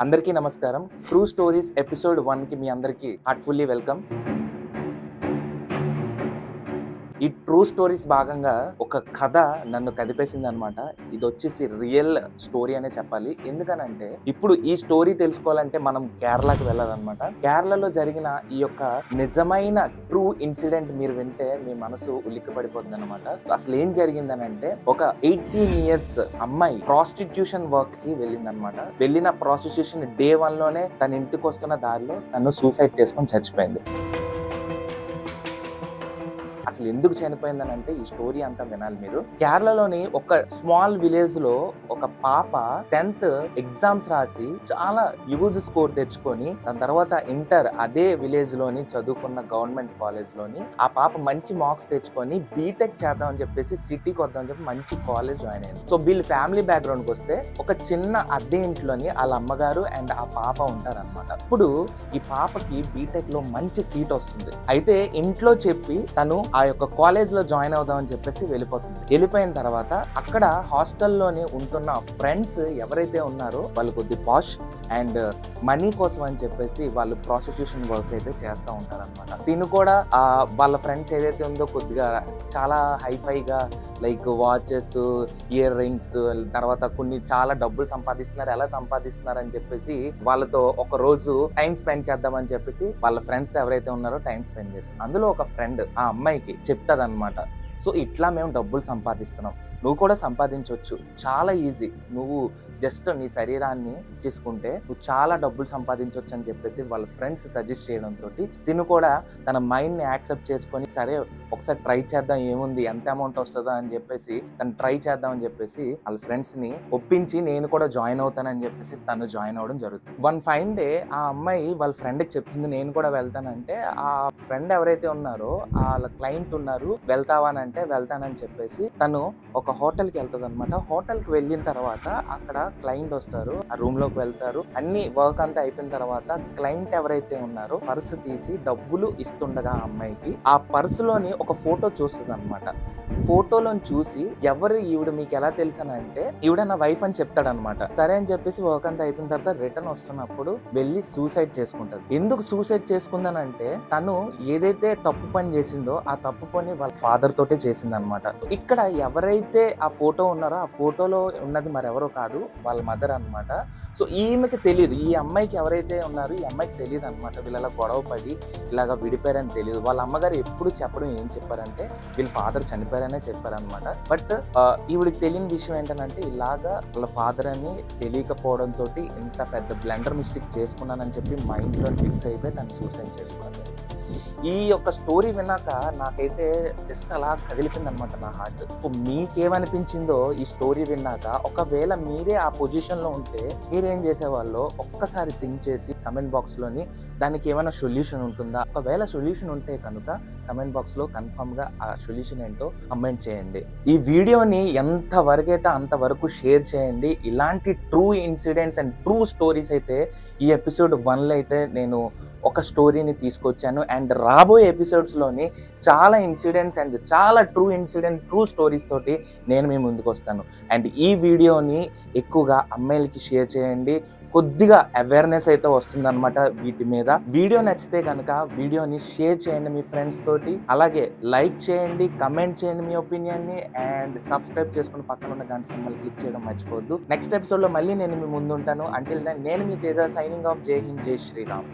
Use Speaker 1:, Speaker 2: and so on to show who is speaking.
Speaker 1: అందరికీ నమస్కారం. True stories episode 1 కి మీ అందరికీ హార్ట్ఫుల్లీ వెల్కమ్. ఈ ట్రూ స్టోరీస్ భాగంగా ఒక కథ నన్ను కదిపేసింది అనమాట. ఇది వచ్చేసి రియల్ స్టోరీ అనే చెప్పాలి. ఎందుకనంటే ఇప్పుడు ఈ స్టోరీ తెలుసుకోవాలంటే మనం కేరళకు వెళ్ళాలన్నమాట. కేరళలో జరిగిన ఈ యొక్క నిజమైన ట్రూ ఇన్సిడెంట్ మీరు వింటే మీ మనసు ఉలిక్కి పడిపోతుంది అనమాట. అసలు ఏం జరిగిందనంటే ఒక 18 years అమ్మాయి ప్రాస్టిట్యూషన్ వర్క్ కి వెళ్ళిందనమాట. వెళ్ళిన ప్రాస్టిట్యూషన్ డే 1 లోనే తన ఇంటికి వస్తున్న దారిలో తను సూసైడ్ చేసుకొని చచ్చిపోయింది. అసలు ఎందుకు చనిపోయిందని అంటే ఈ స్టోరీ అంతా వినాలి మీరు. కేరళలోని ఒక స్మాల్ విలేజ్ లో ఒక పాప 10th ఎగ్జామ్స్ రాసి చాలా హ్యూజ్ స్కోర్ తెచ్చుకొని దాని తర్వాత ఇంటర్ అదే విలేజ్ లోని చదువుకున్న గవర్నమెంట్ కాలేజ్ లోని ఆ పాప మంచి మార్క్స్ తెచ్చుకొని బీటెక్ చేద్దాం అని చెప్పేసి సిటీకి వద్దామని చెప్పి మంచి కాలేజ్ జాయిన్ అయింది. సో వీళ్ళ ఫ్యామిలీ బ్యాక్గ్రౌండ్ కి వస్తే ఒక చిన్న అద్దె ఇంట్లోని వాళ్ళ అమ్మగారు అండ్ ఆ పాప ఉంటారన్నమాట. ఇప్పుడు ఈ పాపకి బీటెక్ లో మంచి సీట్ వస్తుంది. అయితే ఇంట్లో చెప్పి తను ఆ యొక్క కాలేజ్ లో జాయిన్ అవుదాం అని చెప్పేసి వెళ్ళిపోతుంది. వెళ్ళిపోయిన తర్వాత అక్కడ హాస్టల్లోనే ఉంటున్న ఫ్రెండ్స్ ఎవరైతే ఉన్నారో వాళ్ళు కొద్ది పాష్ అండ్ మనీ కోసం అని చెప్పేసి వాళ్ళు ప్రాస్టిట్యూషన్ వర్క్ అయితే చేస్తూ ఉంటారన్నమాట. తిను కూడా వాళ్ళ ఫ్రెండ్స్ ఏదైతే ఉందో కొద్దిగా చాలా హైఫైగా లైక్ వాచెస్, ఇయర్ రింగ్స్, తర్వాత కొన్ని చాలా డబ్బులు సంపాదిస్తున్నారు. ఎలా సంపాదిస్తున్నారు అని చెప్పేసి వాళ్ళతో ఒక రోజు టైం స్పెండ్ చేద్దామని చెప్పేసి వాళ్ళ ఫ్రెండ్స్ ఎవరైతే ఉన్నారో టైం స్పెండ్ చేస్తారు. అందులో ఒక ఫ్రెండ్ ఆ అమ్మాయికి చెప్తాదన్నమాట, సో ఇట్లా మేము డబ్బులు సంపాదిస్తున్నాం, నువ్వు కూడా సంపాదించవచ్చు, చాలా ఈజీ, నువ్వు జస్ట్ నీ శరీరాన్ని ఇచ్చేసుకుంటే నువ్వు చాలా డబ్బులు సంపాదించవచ్చు అని చెప్పేసి వాళ్ళ ఫ్రెండ్స్ సజెస్ట్ చేయడంతో తిను కూడా తన మైండ్ని యాక్సెప్ట్ చేసుకొని సరే ఒకసారి ట్రై చేద్దాం, ఏముంది ఎంత అమౌంట్ వస్తుందా అని చెప్పేసి తను ట్రై చేద్దాం అని చెప్పేసి వాళ్ళ ఫ్రెండ్స్ని ఒప్పించి నేను కూడా జాయిన్ అవుతానని చెప్పేసి తను జాయిన్ అవ్వడం జరుగుతుంది. వన్ ఫైన్ డే ఆ అమ్మాయి వాళ్ళ ఫ్రెండ్కి చెప్తుంది నేను కూడా వెళ్తానంటే ఆ ఫ్రెండ్ ఎవరైతే ఉన్నారో వాళ్ళ క్లయింట్ ఉన్నారు, వెళ్తావా అని అంటే వెళ్తానని చెప్పేసి తను ఒక హోటల్కి వెళ్తుంది అనమాట. హోటల్కి వెళ్ళిన తర్వాత అక్కడ క్లయింట్ వస్తారు, ఆ రూమ్ లోకి వెళ్తారు. అన్ని వర్క్ అంతా అయిపోయిన తర్వాత క్లయింట్ ఎవరైతే ఉన్నారో పర్సు తీసి డబ్బులు ఇస్తుండగా ఆ అమ్మాయికి ఆ పర్సులోని ఒక ఫోటో చూస్తుంది అనమాట. ఫోటోలోని చూసి ఎవరు ఈవిడ మీకు ఎలా తెలుసు అని అంటే ఈవిడ నా వైఫ్ అని చెప్తాడు అనమాట. సరే అని చెప్పేసి వర్క్ అంతా అయిపోయిన తర్వాత రిటర్న్ వస్తున్నప్పుడు వెళ్ళి సూసైడ్ చేసుకుంటది. ఎందుకు సూసైడ్ చేసుకుందనంటే తను ఏదైతే తప్పు పని చేసిందో ఆ తప్పు పని వాళ్ళ ఫాదర్ తోటే చేసింది అనమాట. ఇక్కడ ఎవరైతే ఆ ఫోటో ఉన్నారో ఆ ఫోటోలో ఉన్నది మరెవరో కాదు, వాళ్ళ మదర్ అనమాట. సో ఈమెకి తెలియదు, ఈ అమ్మాయికి ఎవరైతే ఉన్నారో ఈ అమ్మాయికి తెలియదు అనమాట వీళ్ళ గొడవ పడి ఇలాగా విడిపోయారని తెలియదు. వాళ్ళ అమ్మగారు ఎప్పుడు చెప్పడం ఏం చెప్పారంటే వీళ్ళ ఫాదర్ చనిపోయారనే చెప్పారనమాట. బట్ ఈవిడికి తెలియని విషయం ఏంటంటే ఇలాగా వాళ్ళ ఫాదర్ అని తెలియకపోవడంతో ఇంత పెద్ద బ్లండర్ మిస్టేక్ చేసుకున్నానని చెప్పి మైండ్లో ఫిక్స్ అయిపోయి తను సూసైడ్ చేసుకున్నాను. ఈ యొక్క స్టోరీ విన్నాక నాకైతే జస్ట్ అలా కదిలిపోయింది అనమాట నా హార్ట్. సో మీకేమనిపించిందో ఈ స్టోరీ విన్నాక, ఒకవేళ మీరే ఆ పొజిషన్లో ఉంటే మీరేం చేసేవాళ్ళో ఒక్కసారి థింక్ చేసి కమెంట్ బాక్స్లోని దానికి ఏమైనా సొల్యూషన్ ఉంటుందా, ఒకవేళ సొల్యూషన్ ఉంటే కనుక కమెంట్ బాక్స్లో కన్ఫామ్గా ఆ సొల్యూషన్ ఏంటో కమెంట్ చేయండి. ఈ వీడియోని ఎంతవరకు అయితే అంతవరకు షేర్ చేయండి. ఇలాంటి true incidents and true stories అయితే ఈ ఎపిసోడ్ 1లో అయితే నేను ఒక స్టోరీని తీసుకొచ్చాను. అండ్ రాబోయే ఎపిసోడ్స్లోని చాలా ఇన్సిడెంట్స్ అండ్ చాలా ట్రూ స్టోరీస్ తోటి నేను మీ ముందుకు వస్తాను. అండ్ ఈ వీడియోని ఎక్కువగా అమ్మాయిలకి షేర్ చేయండి, కొద్దిగా అవేర్నెస్ అయితే వస్తుందన్నమాట వీటి మీద. వీడియో నచ్చితే కనుక వీడియోని షేర్ చేయండి మీ ఫ్రెండ్స్ తోటి, అలాగే లైక్ చేయండి, కమెంట్ చేయండి మీ ఒపీనియన్ని, అండ్ సబ్స్క్రైబ్ చేసుకుని పక్కన ఉన్న గంట సింబల్ క్లిక్ చేయడం మర్చిపోవద్దు. నెక్స్ట్ ఎపిసోడ్లో మళ్ళీ నేను మీ ముందు ఉంటాను. అంటిల్ దెన్ నేను మీ తేజ, సైనింగ్ ఆఫ్. జై హింద్, జై శ్రీరామ్.